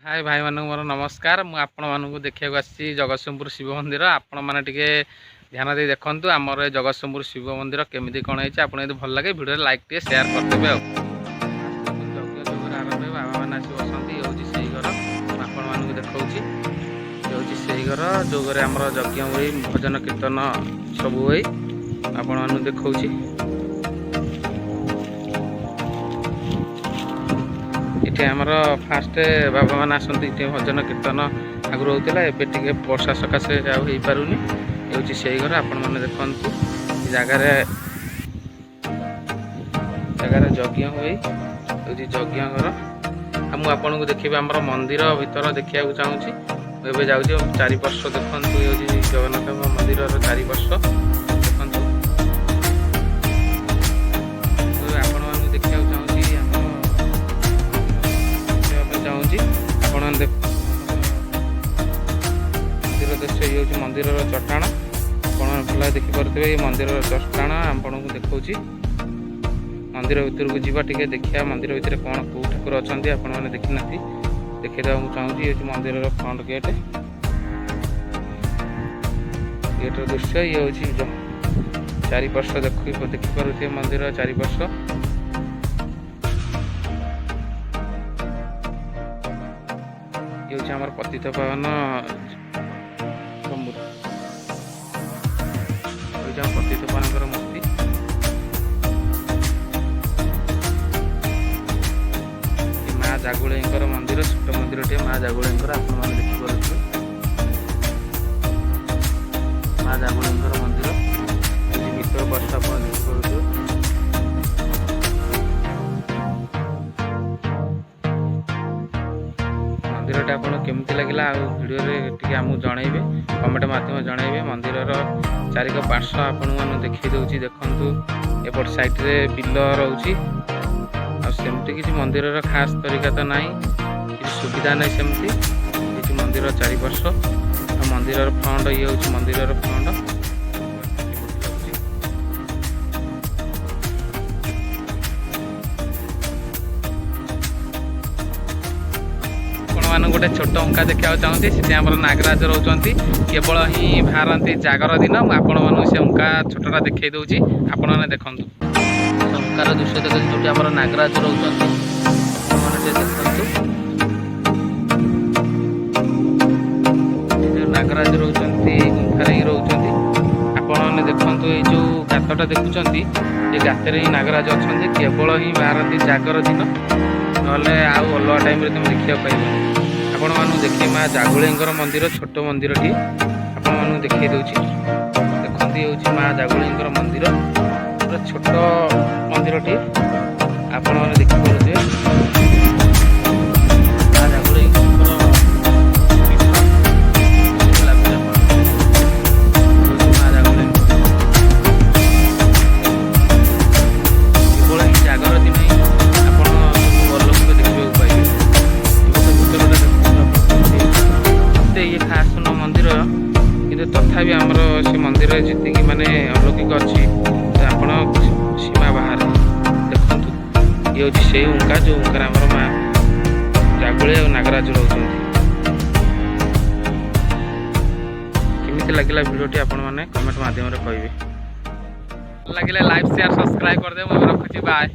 हाय भाई मानक मोर नमस्कार मु आपण मानक देखा जगतसिंहपुर शिव मंदिर आपण मैंने टे ध्यान दे देखु आमर जगतसिंहपुर शिव मंदिर केमी कौन है आपको यदि भल लगे भिडियो लाइक टे शेयर करदेवे आरंभ बाबा मैंने आसी बसती हूँ से घर आपण मानक देखा हूँ से घर जो घरे आम यज्ञ हुई भजन कीर्तन सब हुई आपण मानक देखा ये आमर फास्ट बाबा मैंने आसती भजन कीर्तन आगुरी होता है वर्षा सकाशे हो पारुनि ये से घर आपण मैंने देखु जगार यज्ञ हुई यज्ञ घर मुझे देखिए आम मंदिर भीतर देखा चाहूँगी मुझे जाऊँ 4 वर्ष देखु ये जगन्नाथ मंदिर 4 वर्ष मंदिर दृश्य ये मंदिर चट्टाण भल देखिपे मंदिर चट्टाण आपको देखा मंदिर भर को जीवा टे देखा मंदिर भितर कौन कौ ठाकुर अच्छा आपण मैंने देखी ना देखा चाहूँगी ये मंदिर फ्रंट गेट गेट दृश्य ये हूँ 4 वर्ष देखिपे मंदिर 4 वर्ष ये आमर पतित पावन पतित पावन मूर्ति माँ जागुले मंदिर छोट मंदिर टे माँ जागुले आपने देखिपे माँ जागुले मंदिर मित्र वर्ष आप देखिपे मंदिर आपको केमती लगे भिडियो आमको जनइबे कमेंट माध्यम जनइबे मंदिर चारिक पार्श्व आपण मैंने देखी दूसरी देखु एपट साइड रे बिल रोचे आमती किसी मंदिर खास तरीका तो ना कि सुविधा नहीं सेमती मंदिर 4 वर्ष मंदिर फ्रंट ये हूँ मंदिर फ्रंट गोटे छोट अंका देखा चाहूँगी से नागराज रोचे केवल ही बाहर जागर दिन आपण से अंका छोटा देखई दूसरी आपण मैंने देखु अंकार दृश्य देखते जो आम नागराज रोचे नागराज रोचे गुंफार ही रोचे आपण मैंने देखु ये जो गातटा देखुं ये गातर ही नागराज अच्छा केवल ही बाहर जागर दिन ना अलग टाइम तुम देखा पाइबनी आपण मानू देखिए माँ जागुले मंदिर छोट मंदिर टी आपण मानू देखिए दूसरी देखते हूँ माँ जागुले मंदिर पूरा छोट मंदिर टी आपण मैंने देखिपे माँ जागुले केवल ही जागर दिन ही आप लोग देखा पाइबे ये खास मंदिर कि तथापि आमर से मंदिर जी माने अलौकिक अच्छी आपण सीमा बाहर देखु ये हूँ से उंका जो उंकार आमर माँ जागुले और नागराज रोचे केमी लगे भिडियोटी आपण मैंने कमेंट माध्यम कहे लगे लाइक शेयर सब्सक्राइब करदे रखुची बाय।